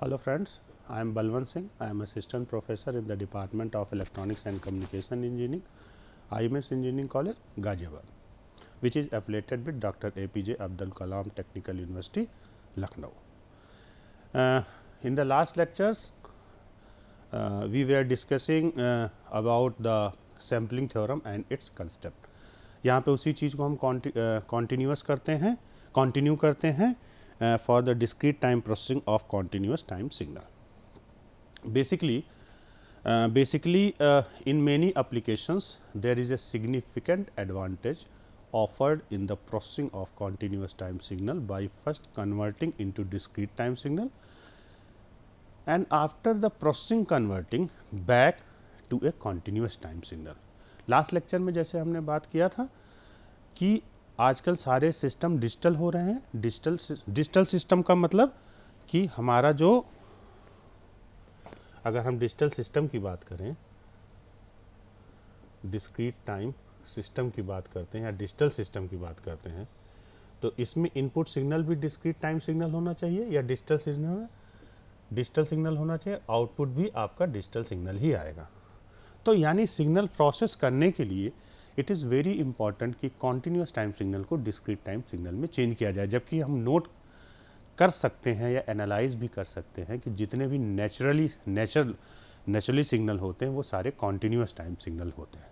Hello friends, I am Balwant Singh. I am assistant professor in the Department of Electronics and Communication Engineering, IMS Engineering College, Ghaziabad, which is affiliated with Dr. APJ Abdul Kalam Technical University, Lucknow. In the last lectures, we were discussing about the sampling theorem and its concept. यहाँ पे उसी चीज़ को हम continuous करते हैं, continue करते हैं for the discrete time processing of continuous time signal. Basically, in many applications there is a significant advantage offered in the processing of continuous time signal by first converting into discrete time signal and after the processing converting back to a continuous time signal. Last lecture में जैसे हमने बात किया था कि आजकल सारे system digital हो रहे हैं। डिजिटल सिस्टम का मतलब कि हमारा जो, अगर हम डिजिटल सिस्टम की बात करें, डिस्क्रीट टाइम सिस्टम की बात करते हैं या डिजिटल सिस्टम की बात करते हैं, तो इसमें इनपुट सिग्नल भी डिस्क्रीट टाइम सिग्नल होना चाहिए या डिजिटल सिग्नल होना चाहिए, आउटपुट भी आपका डिजिटल सिग्नल ही आएगा। तो यानी सिग्नल प्रोसेस करने के लिए इट इज़ वेरी इंपॉर्टेंट कि कॉन्टीन्यूस टाइम सिग्नल को डिस्क्रीट टाइम सिग्नल में चेंज किया जाए, जबकि हम नोट कर सकते हैं या एनालाइज भी कर सकते हैं कि जितने भी नेचुरली सिग्नल होते हैं वो सारे कॉन्टीन्यूस टाइम सिग्नल होते हैं।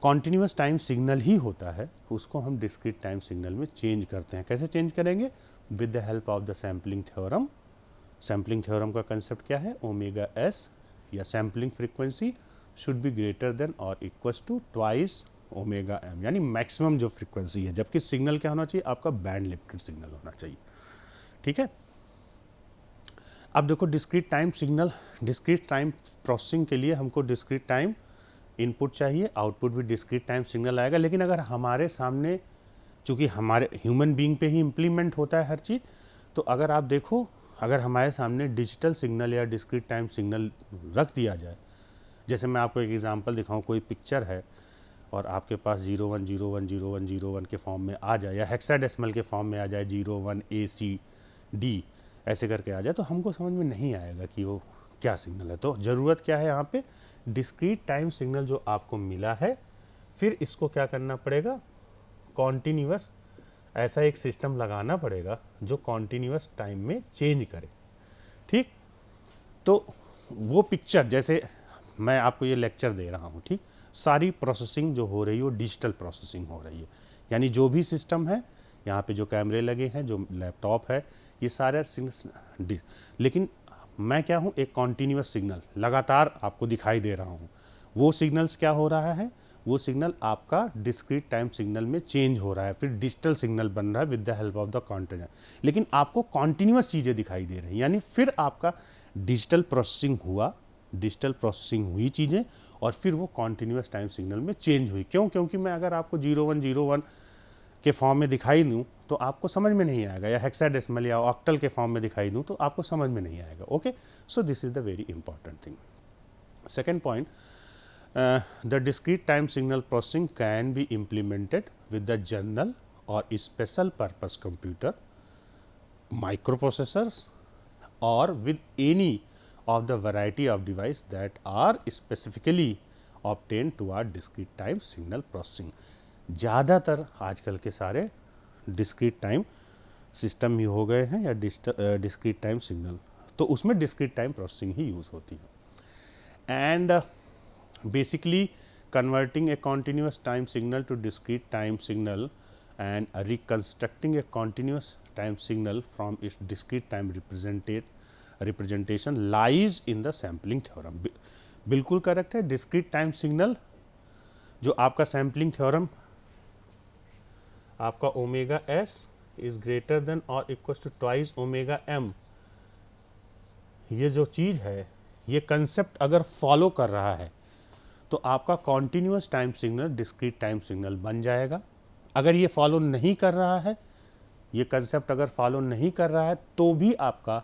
कॉन्टीन्यूस टाइम सिग्नल ही होता है, उसको हम डिस्क्रीट टाइम सिग्नल में चेंज करते हैं। कैसे चेंज करेंगे? With the help of the sampling theorem. Sampling theorem का कंसेप्ट क्या है? ओमेगा एस या sampling frequency should be greater than और equals to twice omega M, यानी मैक्सिमम जो फ्रीक्वेंसी है, जबकि सिग्नल क्या होना चाहिए? आपका बैंड लिमिटेड सिग्नल होना चाहिए। ठीक है। अब देखो, discrete time signal, discrete time processing के लिए हमको डिस्क्रीट टाइम इनपुट चाहिए, आउटपुट भी डिस्क्रीट टाइम सिग्नल आएगा। लेकिन अगर हमारे सामने, चूँकि हमारे ह्यूमन बीइंग पे ही इम्प्लीमेंट होता है हर चीज़, तो अगर आप देखो, अगर हमारे सामने डिजिटल सिग्नल या डिस्क्रीट टाइम सिग्नल रख दिया जाए, जैसे मैं आपको एक एग्जांपल दिखाऊं, कोई पिक्चर है और आपके पास 01010101 के फॉर्म में आ जाए या हेक्साडेसिमल के फॉर्म में आ जाए, 01 ACD ऐसे करके आ जाए, तो हमको समझ में नहीं आएगा कि वो क्या सिग्नल है। तो ज़रूरत क्या है यहाँ पे? डिस्क्रीट टाइम सिग्नल जो आपको मिला है, फिर इसको क्या करना पड़ेगा? कॉन्टीन्यूअस ऐसा एक सिस्टम लगाना पड़ेगा जो कॉन्टीन्यूअस टाइम में चेंज करे। ठीक, तो वो पिक्चर, जैसे मैं आपको ये लेक्चर दे रहा हूँ, ठीक, सारी प्रोसेसिंग जो हो रही है वो डिजिटल प्रोसेसिंग हो रही है। यानी जो भी सिस्टम है, यहाँ पे जो कैमरे लगे हैं, जो लैपटॉप है, ये सारे लेकिन मैं क्या हूँ? एक कॉन्टीन्यूअस सिग्नल लगातार आपको दिखाई दे रहा हूँ। वो सिग्नल्स क्या हो रहा है? वो सिग्नल आपका डिस्क्रीट टाइम सिग्नल में चेंज हो रहा है, फिर डिजिटल सिग्नल बन रहा है with the help of the continuous, लेकिन आपको कॉन्टीन्यूअस चीज़ें दिखाई दे रही हैं। यानी फिर आपका डिजिटल प्रोसेसिंग हुई चीज़ें और फिर वो कॉन्टीन्यूस टाइम सिग्नल में चेंज हुई। क्यों? क्योंकि मैं अगर आपको 0101 के फॉर्म में दिखाई दूँ तो आपको समझ में नहीं आएगा, या हेक्साडेसिमल या ऑक्टल के फॉर्म में दिखाई दूँ तो आपको समझ में नहीं आएगा। Okay, so this is the very important thing. Second point, the discrete time signal processing can be implemented with the general or special purpose computer, microprocessors, or with any of the variety of device that are specifically obtained toward discrete time signal processing. ज़्यादातर आजकल के सारे discrete time system ही हो गए हैं या discrete time signal, तो उसमें डिस्क्रीट टाइम प्रोसेसिंग ही यूज़ होती है। And basically converting a continuous time signal to discrete time signal and reconstructing a continuous time signal from its discrete time representation lies in the sampling theorem. बिल्कुल correct है। Discrete time signal जो आपका sampling theorem, आपका omega S is greater than और equal to twice omega M, ये जो चीज़ है, ये कंसेप्ट अगर फॉलो कर रहा है तो आपका continuous time signal discrete time signal बन जाएगा। अगर ये फॉलो नहीं कर रहा है, ये कंसेप्ट अगर फॉलो नहीं कर रहा है, तो भी आपका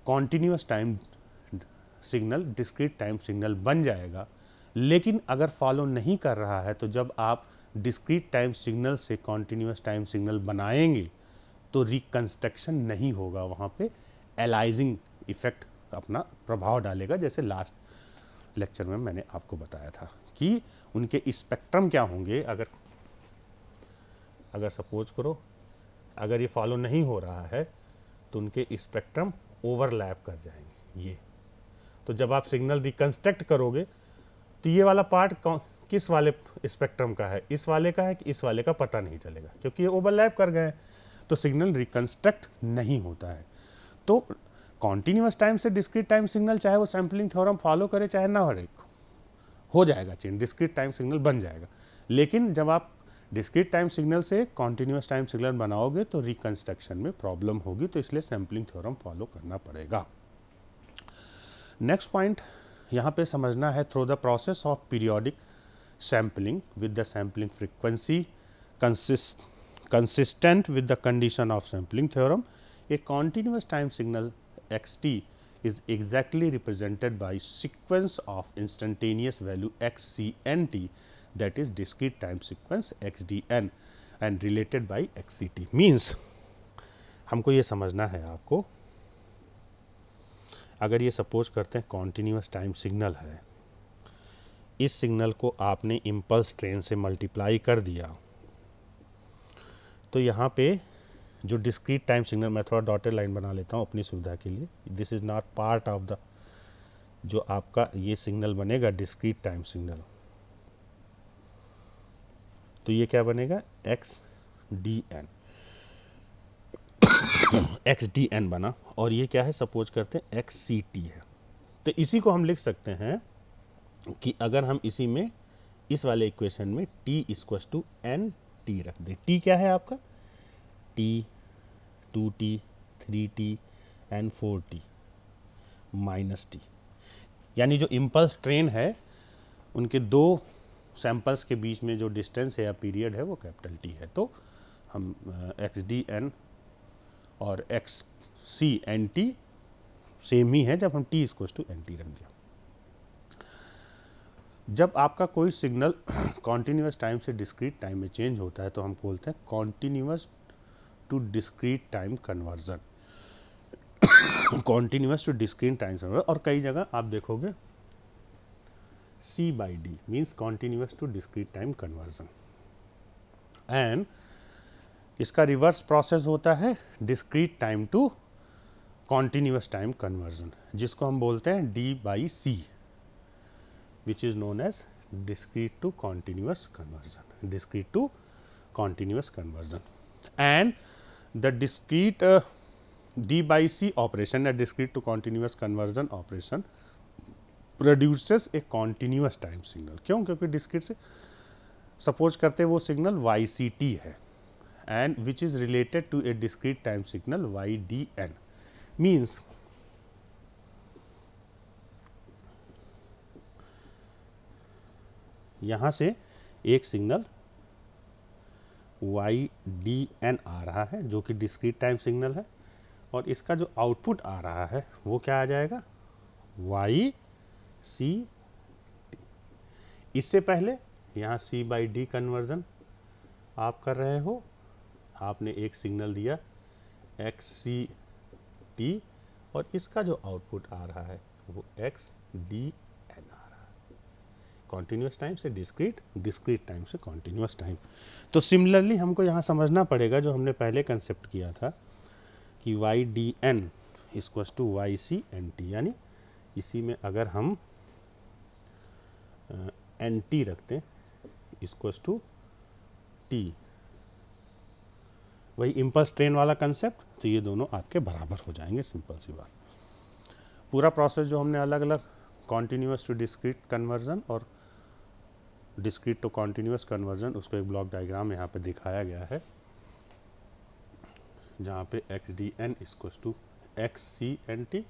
continuous time signal discrete time signal बन जाएगा। लेकिन अगर फॉलो नहीं कर रहा है, तो जब आप डिस्क्रीट टाइम सिग्नल से कॉन्टीन्यूस टाइम सिग्नल बनाएंगे तो रिकंस्ट्रक्शन नहीं होगा, वहाँ पे एलाइजिंग इफ़ेक्ट अपना प्रभाव डालेगा, जैसे लास्ट लेक्चर में मैंने आपको बताया था कि उनके स्पेक्ट्रम क्या होंगे। अगर सपोज करो अगर ये फॉलो नहीं हो रहा है तो उनके स्पेक्ट्रम ओवरलैप कर जाएंगे ये। तो जब आप सिग्नल रिकंस्ट्रक्ट करोगे तो ये वाला पार्ट किस वाले स्पेक्ट्रम का है, इस वाले का है कि इस वाले का, पता नहीं चलेगा क्योंकि ये ओवरलैप कर गए, तो सिग्नल रिकंस्ट्रक्ट नहीं होता है। तो कॉन्टिन्यूस टाइम से डिस्क्रीट टाइम सिग्नल, चाहे वो सैम्पलिंग थ्योरम फॉलो करे चाहे ना हो जाएगा चेंज, डिस्क्रीट टाइम सिग्नल बन जाएगा। लेकिन जब आप डिस्क्रीट टाइम सिग्नल से कॉन्टिन्यूस टाइम सिग्नल बनाओगे तो रिकंस्ट्रक्शन में प्रॉब्लम होगी, तो इसलिए सैम्पलिंग थ्योरम फॉलो करना पड़ेगा। नेक्स्ट पॉइंट यहाँ पे समझना है, through the process of periodic sampling with the sampling frequency consistent with the condition of sampling theorem, a continuous time signal xt is exactly represented by sequence of instantaneous value xcnt, that is discrete time sequence xdn and related by xct. Means हमको ये समझना है आपको, अगर ये suppose करते हैं continuous time signal है, इस सिग्नल को आपने इम्पल्स ट्रेन से मल्टीप्लाई कर दिया, तो यहाँ पे जो डिस्क्रीट टाइम सिग्नल, मैं थोड़ा डॉटेड लाइन बना लेता हूँ अपनी सुविधा के लिए, this is not part of the, जो आपका ये सिग्नल बनेगा डिस्क्रीट टाइम सिग्नल, तो ये क्या बनेगा XDN XDN बना, और ये क्या है सपोज करते हैं XCT है। तो इसी को हम लिख सकते हैं कि अगर हम इसी में इस वाले इक्वेशन में t इक्वल्स टू NT रख दें, t क्या है आपका t, 2t, 3t and 4t minus t, यानी जो इम्पल्स ट्रेन है उनके दो सैंपल्स के बीच में जो डिस्टेंस है या पीरियड है वो कैपिटल T है। तो हम XDN और XCNT सेम ही है जब हम t इक्वल्स टू NT रख दिया। जब आपका कोई सिग्नल कॉन्टीन्यूस टाइम से डिस्क्रीट टाइम में चेंज होता है तो हम बोलते हैं continuous to discrete time conversion, continuous to discrete time conversion. और कई जगह आप देखोगे C/D means continuous to discrete time conversion, and इसका रिवर्स प्रोसेस होता है discrete time to continuous time conversion, जिसको हम बोलते हैं D/C, which is known as discrete to continuous conversion, discrete to continuous conversion. And the discrete D/C operation, a discrete to continuous conversion operation produces a continuous time signal. क्यों? क्योंकि discrete से suppose करते वो signal YCT है and which is related to a discrete time signal YDN, means यहाँ से एक signal YDN आ रहा है जो कि डिस्क्रीट टाइम सिग्नल है, और इसका जो आउटपुट आ रहा है वो क्या आ जाएगा YCT। इससे पहले यहाँ C/D कन्वर्जन आप कर रहे हो, आपने एक सिग्नल दिया XCT और इसका जो आउटपुट आ रहा है वो XDN आ रहा है, कॉन्टीन्यूस टाइम से डिस्क्रीट, डिस्क्रीट टाइम से कॉन्टीन्यूस टाइम। तो सिमिलरली हमको यहाँ समझना पड़ेगा जो हमने पहले कंसेप्ट किया था कि YDN इक्वल्स टू YCNT, यानी इसी में अगर हम NT रखते हैं इक्वल्स टू T, वही इम्पल्स ट्रेन वाला कंसेप्ट, तो ये दोनों आपके बराबर हो जाएंगे, सिंपल सी बात। पूरा प्रोसेस जो हमने अलग अलग कॉन्टीन्यूस टू डिस्क्रीट कन्वर्जन और डिस्क्रीट टू कॉन्टीन्यूस कन्वर्जन, उसको एक ब्लॉक डायग्राम यहाँ पे दिखाया गया है जहाँ पे XDN इक्वल्स टू XCNT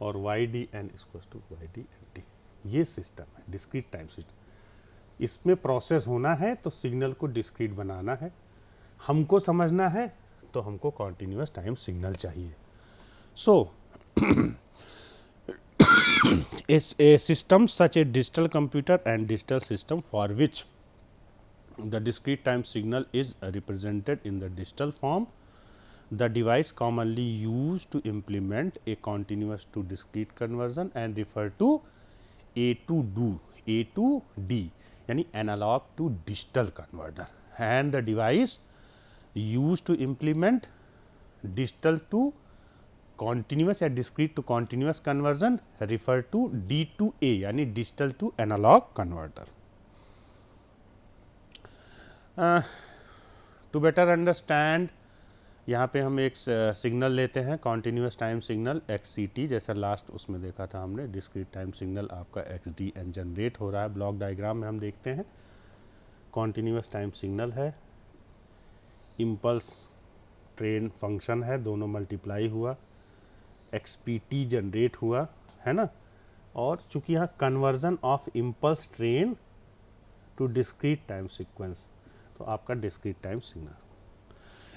और YDN इक्वल्स टू YDNT, ये सिस्टम है डिस्क्रीट टाइम सिस्टम। इसमें प्रोसेस होना है तो सिग्नल को डिस्क्रीट बनाना है, हमको समझना है तो हमको कॉन्टीन्यूस टाइम सिग्नल चाहिए। सो a system such a digital computer and digital system for which the discrete time signal is represented in the digital form, the device commonly used to implement a continuous to discrete conversion and refer to A to D यानी analog to digital converter, and the device used to implement digital to continuous या discrete to continuous conversion refer to D to A यानी digital to analog converter. To better understand, यहाँ पे हम एक signal लेते हैं continuous time signal XCT, जैसा last उसमें देखा था हमने डिस्क्रीट टाइम सिग्नल आपका XDN जनरेट हो रहा है। ब्लॉक डायग्राम में हम देखते हैं कॉन्टीन्यूस टाइम सिग्नल है, इम्पल्स ट्रेन फंक्शन है, दोनों मल्टीप्लाई हुआ, XPT जनरेट हुआ है ना, और चूंकि यहाँ conversion of impulse train to discrete time sequence, तो आपका discrete time signal.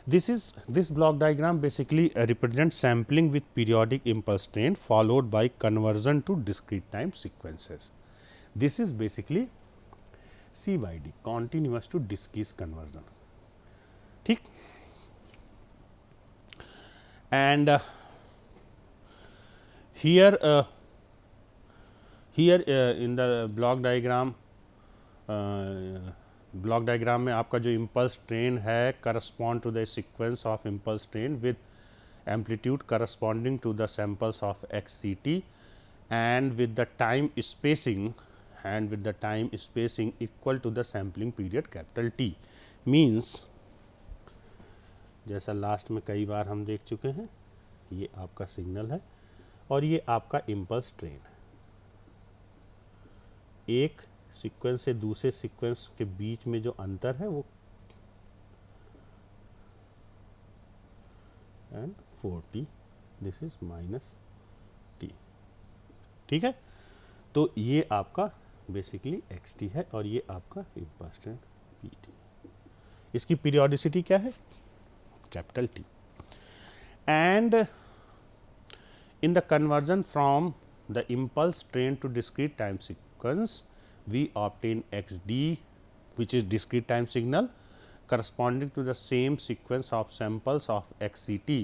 This block diagram basically represents sampling with periodic impulse train followed by conversion to discrete time sequences. This is basically C/D, continuous to discrete conversion. ठीक, and here in the block diagram, block diagram में आपका जो impulse train है correspond to the sequence of impulse train with amplitude corresponding to the samples of XCT and with the time spacing equal to the sampling period capital T। Means जैसा last में कई बार हम देख चुके हैं, ये आपका सिग्नल है और ये आपका इम्पल्स ट्रेन है। एक सीक्वेंस से दूसरे सीक्वेंस के बीच में जो अंतर है वो and 4t, this is -t। ठीक है, तो ये आपका बेसिकली XT है और ये आपका इम्पल्स ट्रेन PT। इसकी पीरियोडिसिटी क्या है? Capital T। And in the conversion from the impulse train to discrete time sequence we obtain XD, which is discrete time signal corresponding to the same sequence of samples of XCT,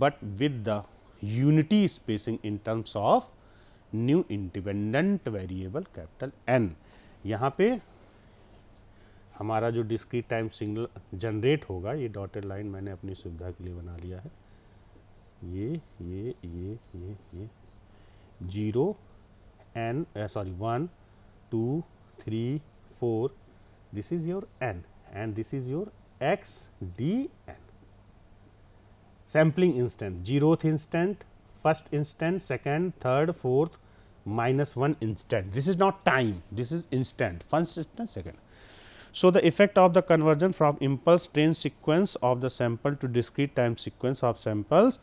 but with the unity spacing in terms of new independent variable capital N। यहाँ पे हमारा जो discrete time signal generate होगा, ये dotted line मैंने अपनी सुविधा के लिए बना लिया है, ये 0 N 1 2 3 4, this is your N and this is your XDN। sampling instant, 0th instant, 1st instant, 2nd, 3rd, 4th, -1 instant. This is not time, this is instant, 1st instant, 2nd. So the effect of the conversion from impulse train sequence of the sample to discrete time sequence of samples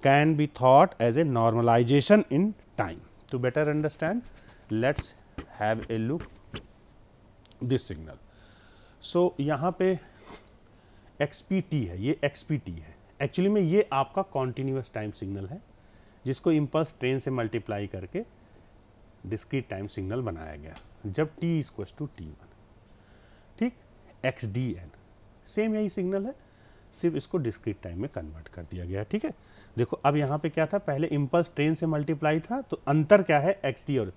can be thought as a normalization in time. To better understand, let's have a look this signal. So यहाँ पे XPT है, ये XPT है। Actually में ये आपका continuous time signal है जिसको इम्पल्स ट्रेन से मल्टीप्लाई करके डिस्क्रीट टाइम सिग्नल बनाया गया जब T = T1। ठीक, XDN सेम यही सिग्नल है, सिर्फ इसको डिस्क्रीट टाइम में कन्वर्ट कर दिया गया है। ठीक है, देखो अब यहाँ पे क्या था, पहले इम्पल्स ट्रेन से मल्टीप्लाई था, तो अंतर क्या है XD और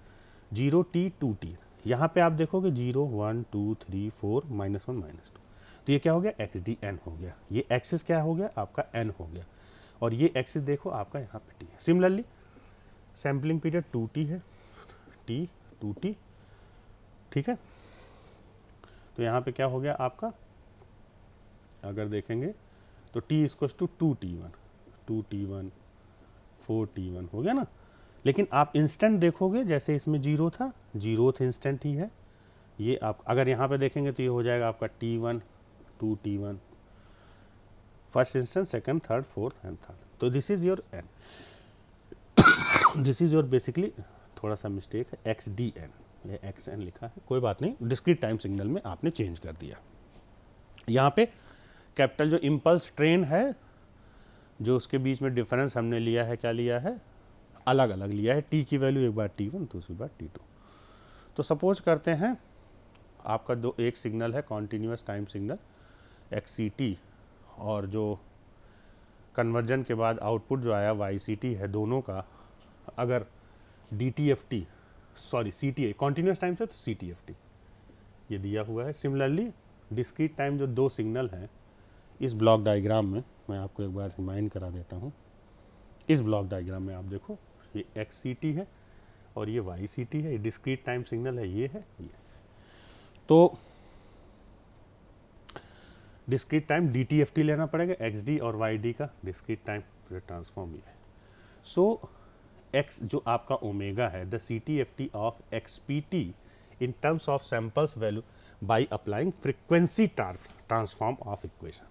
0t 2t। यहाँ पे आप देखोगे 0 1 2 3 4 -1 -2, तो ये क्या हो गया? XDN हो गया। ये एक्सिस क्या हो गया? आपका N हो गया, और ये एक्सिस देखो आपका यहाँ पे T है। सिमिलरली सैम्पलिंग पीरियड 2t है, T 2t। ठीक है, तो यहाँ पे क्या हो गया आपका, अगर देखेंगे तो T = 2t1 2t1 4t1 हो गया ना। लेकिन आप इंस्टेंट देखोगे, जैसे इसमें 0 था, 0th इंस्टेंट ही है ये। आप अगर यहाँ पे देखेंगे तो ये हो जाएगा आपका T1 2t1, 1st instant, 2nd, 3rd, 4th and 3rd। तो this is your N, this is your basically थोड़ा सा मिस्टेक है, XDN, ये XN लिखा है, कोई बात नहीं, डिस्क्रीट टाइम सिग्नल में आपने चेंज कर दिया। यहाँ पे कैपिटल जो इम्पल्स ट्रेन है, जो उसके बीच में डिफरेंस हमने लिया है, क्या लिया है? अलग अलग लिया है। T की वैल्यू एक बार T1, दूसरी बार T2। तो सपोज करते हैं आपका एक सिग्नल है कॉन्टीन्यूस टाइम सिग्नल XCT, और जो कन्वर्जन के बाद आउटपुट जो आया YCT है दोनों का, अगर DTFT sorry CTA continuous time से तो CTFT ये दिया हुआ है। सिमिलरली डिस्क्रीट टाइम जो दो सिग्नल हैं इस ब्लॉक डायग्राम में, मैं आपको एक बार रिमाइंड करा देता हूँ। इस ब्लॉक डायग्राम में आप देखो ये XCT है और ये YCT है, ये डिस्क्रीट टाइम सिग्नल है, ये है ये। तो डिस्क्रीट टाइम DTFT लेना पड़ेगा, XD और YD का डिस्क्रीट टाइम ट्रांसफॉर्म ये है। सो X जो आपका ओमेगा है, the CTFT of XPT in terms of samples value by applying frequency transform of equation.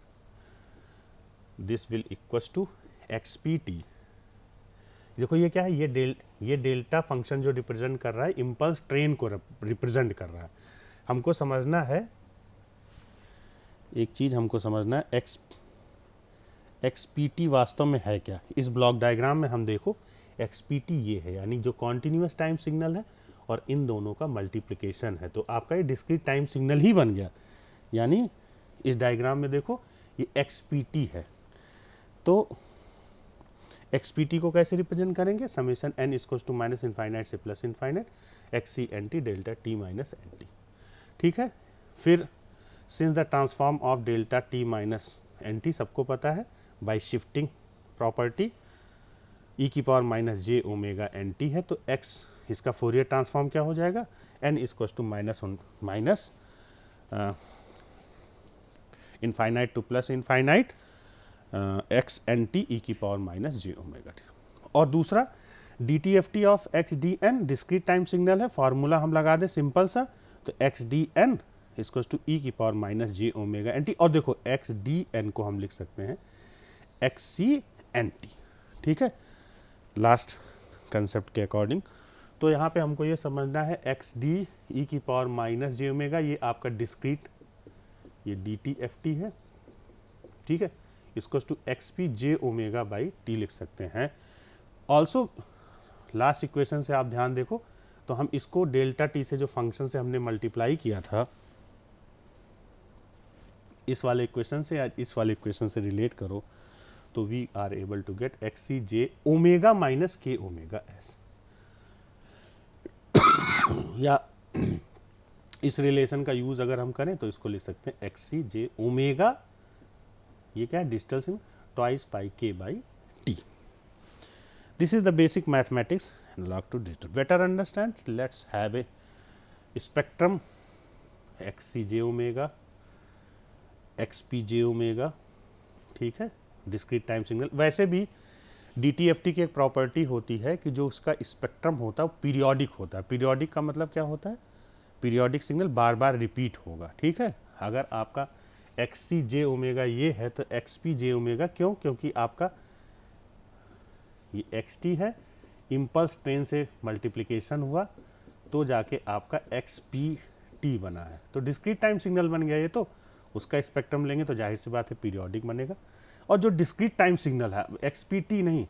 This will equals to XPT। देखो ये क्या है, ये डेल्टा फंक्शन जो रिप्रेजेंट कर रहा है इम्पल्स ट्रेन को रिप्रेजेंट कर रहा है। हमको समझना है एक चीज़, हमको समझना है XPT वास्तव में है क्या। इस ब्लॉक डायग्राम में हम देखो XPT ये है, यानी जो कॉन्टिन्यूस टाइम सिग्नल है और इन दोनों का मल्टीप्लिकेशन है, तो आपका ये डिस्क्रीट टाइम सिग्नल ही बन गया। यानी इस डायग्राम में देखो ये XPT है, तो XPT को कैसे रिप्रेजेंट करेंगे, summation n equals to minus infinite से plus infinite XCNT delta T minus NT। ठीक है, फिर since the transform of delta T minus NT सबको पता है बाय शिफ्टिंग प्रॉपर्टी e की power minus j omega NT है, तो x इसका फोरियर ट्रांसफॉर्म क्या हो जाएगा, n equals to minus infinite to plus infinite XNT e की power minus j omega t। और दूसरा DTFT of XDN discrete time signal है, फार्मूला हम लगा दें सिंपल सा, तो XDN इक्वल्स टू e की power minus j omega NT। और देखो XDN को हम लिख सकते हैं XCNT। ठीक है, लास्ट कंसेप्ट के अकॉर्डिंग। तो यहाँ पे हमको ये समझना है XD e की पावर माइनस j ओमेगा, ये आपका डिस्क्रीट ये DTFT है। ठीक है, इसको to XP j omega by T लिख सकते हैं। ऑल्सो लास्ट इक्वेशन से आप ध्यान देखो तो हम इसको डेल्टा T से जो फंक्शन से हमने मल्टीप्लाई किया था इस वाले इक्वेशन से या इस वाले इक्वेशन से रिलेट करो तो we are able to get XC j omega minus K omega S। या इस रिलेशन का यूज अगर हम करें तो इसको लिख सकते हैं XC j ओमेगा, ये क्या है डिजिटल सिम, twice pi K by T। This is the basic mathematics analogue to digital. Better understand, let's have a spectrum XC j omega, XP j omega. ठीक है, डिस्क्रीट टाइम सिग्नल। वैसे भी DTFT की एक प्रॉपर्टी होती है कि जो उसका स्पेक्ट्रम होता है वो पीरियोडिक होता है। पीरियोडिक का मतलब क्या होता है, पीरियोडिक सिग्नल बार बार रिपीट होगा। ठीक है, अगर आपका XC j ओमेगा ये है तो XP j ओमेगा क्यों, क्योंकि आपका ये XT है, इम्पल्स ट्रेन से मल्टीप्लिकेशन हुआ तो जाके आपका XPT बना है, तो डिस्क्रीट टाइम सिग्नल बन गया ये। तो उसका स्पेक्ट्रम लेंगे तो जाहिर सी बात है पीरियोडिक बनेगा। और जो डिस्क्रीट टाइम सिग्नल है XPT नहीं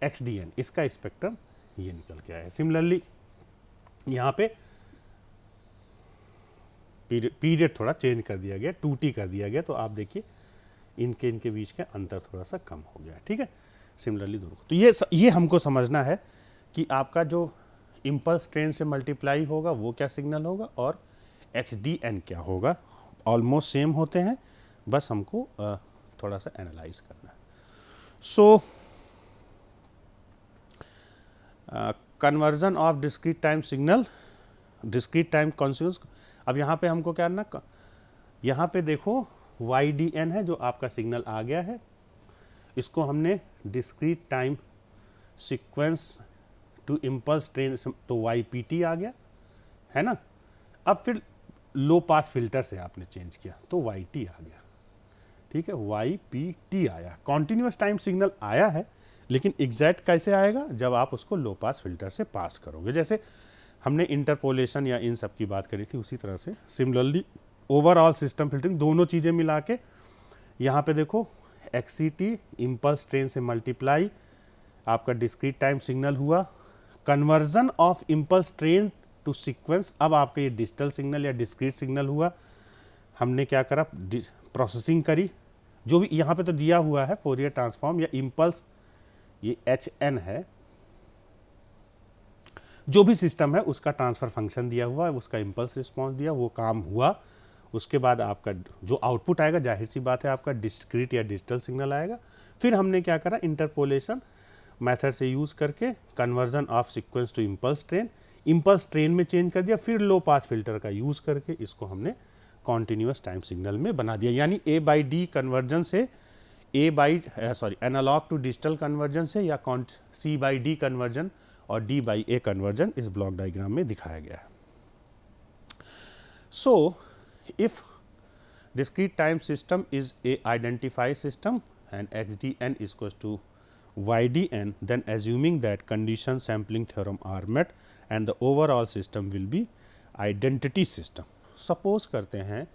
XDN इसका स्पेक्ट्रम ये निकल के आया है। सिमिलरली यहाँ पे पीरियड थोड़ा चेंज कर दिया गया, 2T कर दिया गया, तो आप देखिए इनके बीच का अंतर थोड़ा सा कम हो गया। ठीक है, सिमिलरली दोनों को। तो ये हमको समझना है कि आपका जो इम्पल्स ट्रेन से मल्टीप्लाई होगा वो क्या सिग्नल होगा और XDN क्या होगा। ऑलमोस्ट सेम होते हैं, बस हमको थोड़ा सा एनालाइज करना है। So conversion of discrete time signal, discrete time constituents. अब यहाँ पे हमको क्या करना, यहाँ पे देखो YDN है जो आपका सिग्नल आ गया है, इसको हमने discrete time sequence to impulse train, तो YPT आ गया है ना। अब फिर लो पास फिल्टर से आपने चेंज किया तो YT आ गया। ठीक है, YPT आया, कॉन्टिन्यूस टाइम सिग्नल आया है, लेकिन एग्जैक्ट कैसे आएगा, जब आप उसको लो पास फिल्टर से पास करोगे। जैसे हमने इंटरपोलेशन या इन सब की बात करी थी उसी तरह से सिमिलरली ओवरऑल सिस्टम फिल्टरिंग दोनों चीज़ें मिला के यहाँ पे देखो XCT इम्पल्स ट्रेन से मल्टीप्लाई आपका डिस्क्रीट टाइम सिग्नल हुआ, conversion of impulse train to sequence. अब आपका ये डिजिटल सिग्नल या डिस्क्रीट सिग्नल हुआ, हमने क्या करा, प्रोसेसिंग करी, जो भी यहाँ पे तो दिया हुआ है फोरियर ट्रांसफॉर्म या इम्पल्स, ये HN है, जो भी सिस्टम है उसका ट्रांसफर फंक्शन दिया हुआ है, उसका इम्पल्स रिस्पॉन्स दिया, वो काम हुआ, उसके बाद आपका जो आउटपुट आएगा जाहिर सी बात है आपका डिस्क्रीट या डिजिटल सिग्नल आएगा। फिर हमने क्या करा, इंटरपोलेशन मेथड से यूज़ करके conversion of sequence to impulse train में चेंज कर दिया, फिर लो पास फिल्टर का यूज़ करके इसको हमने कॉन्टिन्यूस टाइम सिग्नल में बना दिया। यानी A/D कन्वर्जन से एनालॉग टू डिजिटल कन्वर्जन से या C/D कन्वर्जन और D/A कन्वर्जन इस ब्लॉक डायग्राम में दिखाया गया है। सो if discrete time system is a identified system and xdn is equals to ydn, then assuming that condition sampling theorem are met and the overall system will be identity system. Suppose करते हैं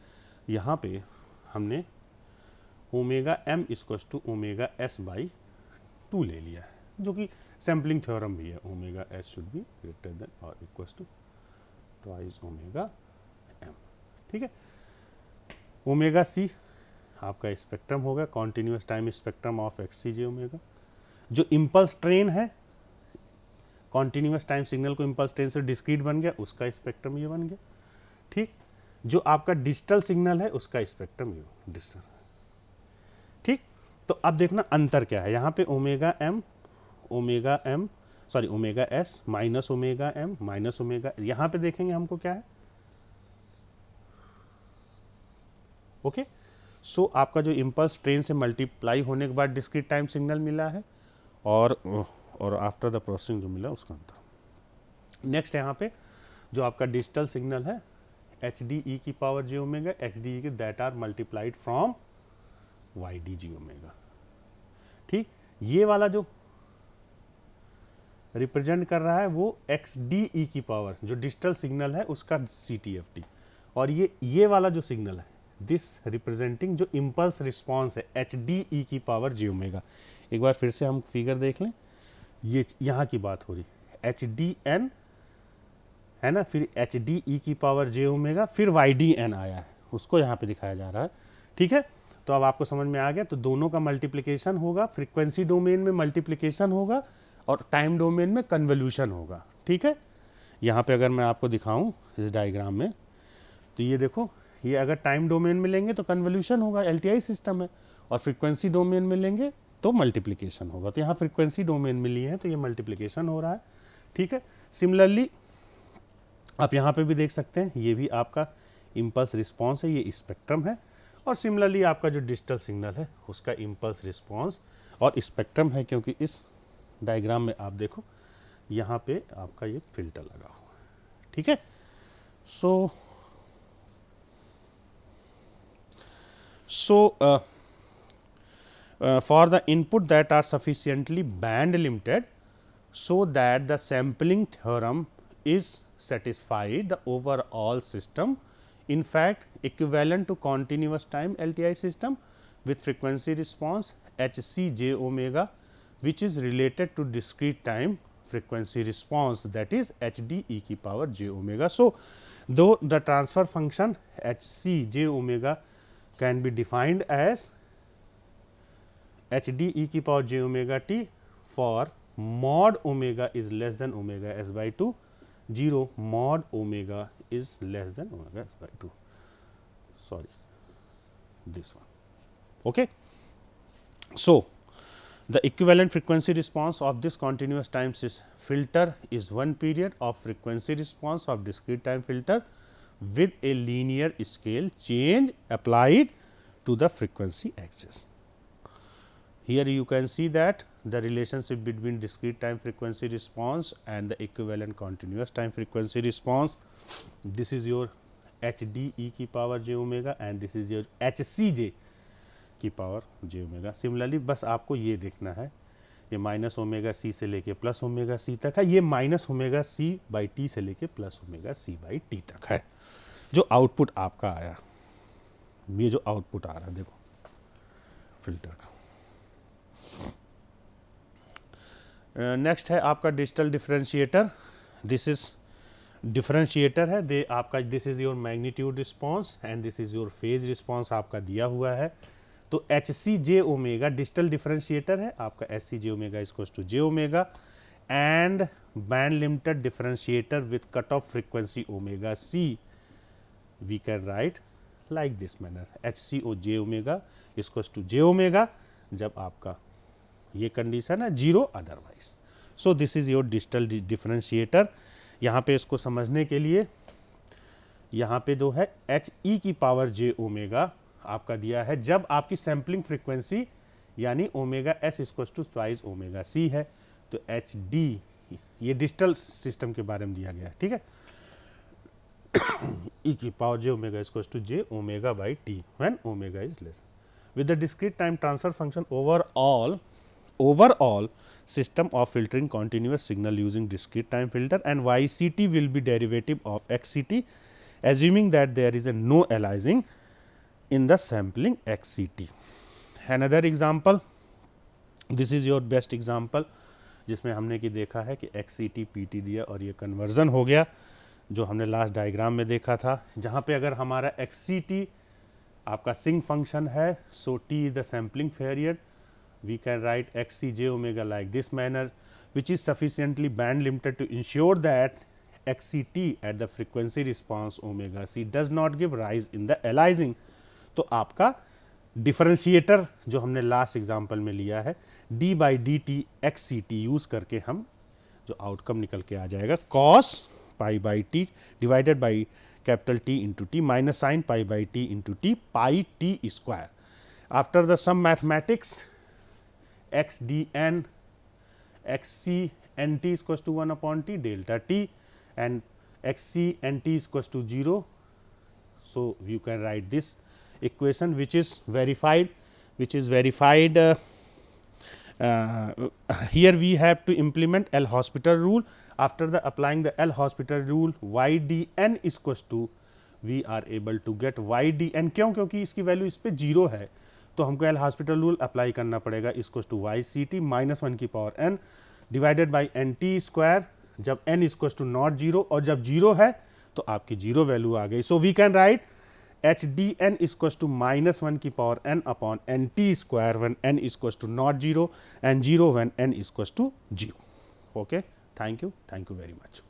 यहाँ पे हमने omega m equals to omega s by 2 ले लिया है, जो कि सैम्पलिंग थ्योरम भी है, omega s should be greater than और equals to twice omega m। ठीक है, ओमेगा सी आपका स्पेक्ट्रम होगा, continuous time spectrum of XCJ omega. जो इम्पल्स ट्रेन है, कॉन्टिन्यूस टाइम सिग्नल को इम्पल्स ट्रेन से डिस्क्रीट बन गया, उसका स्पेक्ट्रम ये बन गया। ठीक, जो आपका डिजिटल सिग्नल है उसका स्पेक्ट्रम ये डिजिटल। ठीक, तो अब देखना अंतर क्या है, यहाँ पे omega S minus omega m minus omega, यहाँ पे देखेंगे हमको क्या है। ओके, सो आपका जो इम्पल्स ट्रेन से मल्टीप्लाई होने के बाद डिस्क्रीट टाइम सिग्नल मिला है और आफ्टर द प्रोसेसिंग जो मिला उसका अंतर। नेक्स्ट यहाँ पे जो आपका डिजिटल सिग्नल है HDE की पावर j ओमेगा, XDE के that are multiplied from YDG omega. ठीक, ये वाला जो रिप्रेजेंट कर रहा है वो XDE की पावर जो डिजिटल सिग्नल है उसका CTFT, और ये वाला जो सिग्नल है दिस रिप्रेजेंटिंग जो इम्पल्स रिस्पॉन्स है HDE की पावर j ओमेगा। एक बार फिर से हम फिगर देख लें, ये यहाँ की बात हो रही HDN है ना, फिर HDE की पावर j ओमेगा, फिर YDN आया है, उसको यहाँ पे दिखाया जा रहा है। ठीक है, तो अब आपको समझ में आ गया, तो दोनों का मल्टीप्लिकेशन होगा, फ्रीक्वेंसी डोमेन में मल्टीप्लिकेशन होगा और टाइम डोमेन में कन्वोल्यूशन होगा। ठीक है, यहाँ पे अगर मैं आपको दिखाऊं इस डायग्राम में, तो ये देखो, ये अगर टाइम डोमेन में लेंगे तो कन्वोल्यूशन होगा, LTI सिस्टम है, और फ्रीक्वेंसी डोमेन में लेंगे तो मल्टीप्लिकेशन होगा। तो यहाँ फ्रीक्वेंसी डोमेन में लिए हैं तो ये मल्टीप्लिकेशन हो रहा है। ठीक है, सिमिलरली आप यहाँ पे भी देख सकते हैं, ये भी आपका इम्पल्स रिस्पॉन्स है, ये स्पेक्ट्रम है, और सिमिलरली आपका जो डिजिटल सिग्नल है उसका इम्पल्स रिस्पॉन्स और स्पेक्ट्रम है, क्योंकि इस डायग्राम में आप देखो यहाँ पे आपका ये फिल्टर लगा हुआ है। ठीक है, सो for the input that are sufficiently band limited so that the sampling theorem is satisfied, the overall system in fact equivalent to continuous time LTI system with frequency response HCJ omega, which is related to discrete time frequency response, that is HDE की power j omega. So though the transfer function HCJ omega can be defined as HDE की power j omega t for mod omega is less than omega s by 2, 0 mod omega is less than omega s by 2, sorry this one. Okay, so the equivalent frequency response of this continuous time filter is one period of frequency response of discrete time filter with a linear scale change applied to the frequency axis. Here you can see that the relationship between discrete time frequency response and the equivalent continuous time frequency response. This is your HDE की power j omega and this is your HCJ की power j omega. Similarly बस आपको ये देखना है, ये minus omega सी से लेके प्लस ओमेगा सी तक है, ये minus omega C by T से लेके plus omega C by T तक है जो आउटपुट आपका आया। ये जो आउटपुट आ रहा है देखो फिल्टर का। नेक्स्ट है आपका digital differentiator. This is differentiator है, दे आपका this is your magnitude response and this is your phase response आपका दिया हुआ है। तो H C J omega digital differentiator है आपका, H C J omega equals to J omega, and band limited differentiator with cut off frequency omega C, we can write like this manner, H C O J omega equals to J omega, जब आपका ये condition है zero otherwise. So this is your digital differentiator. यहाँ पे इसको समझने के लिए यहाँ पे जो है एच ई की पावर जे ओमेगा आपका दिया है जब आपकी सैम्पलिंग फ्रीक्वेंसी यानी omega S equals to twice omega C है, तो एच डी ये डिजिटल सिस्टम के बारे में दिया गया है, ठीक है। ई की power J omega equals to J omega by T when omega is less with the discrete time transfer function overall system of filtering continuous signal using discrete time filter, and yct will be derivative of xct assuming that there is a no aliasing in the sampling xct. Another example, this is your best example जिसमें हमने कि देखा है कि xct pt दिया और ये conversion हो गया जो हमने लास्ट डायग्राम में देखा था, जहाँ पे अगर हमारा xct आपका सिंक फंक्शन है, so T is the sampling Fourier, we can write X C J omega like this manner which is sufficiently band limited to ensure that X C T at the frequency response omega C does not give rise in the aliasing. तो आपका differentiator जो हमने last example में लिया है D by D T X C T use करके हम जो आउटकम निकल के आ जाएगा cos pi by T divided by capital T into T minus sin pi by T into T pi T square. After the sum mathematics, x d n x c n t is equals to 1 upon T delta T and x c n T is equals to 0. So, you can write this equation which is verified here we have to implement L'Hospital rule. After the applying the L'Hospital rule y d n is equals to we are able to get y d n, क्यों? क्योंकि इसकी value इस पे zero है तो हमको L'Hospital rule apply करना पड़ेगा, इसको to Y C T minus one की power n divided by N T square, जब n equals to not zero और जब जीरो है तो आपकी जीरो वैल्यू आ गई। So we can write H D N equals to minus one की power n upon N T square one n equals to not zero and zero one n equals to zero. Okay, thank you very much.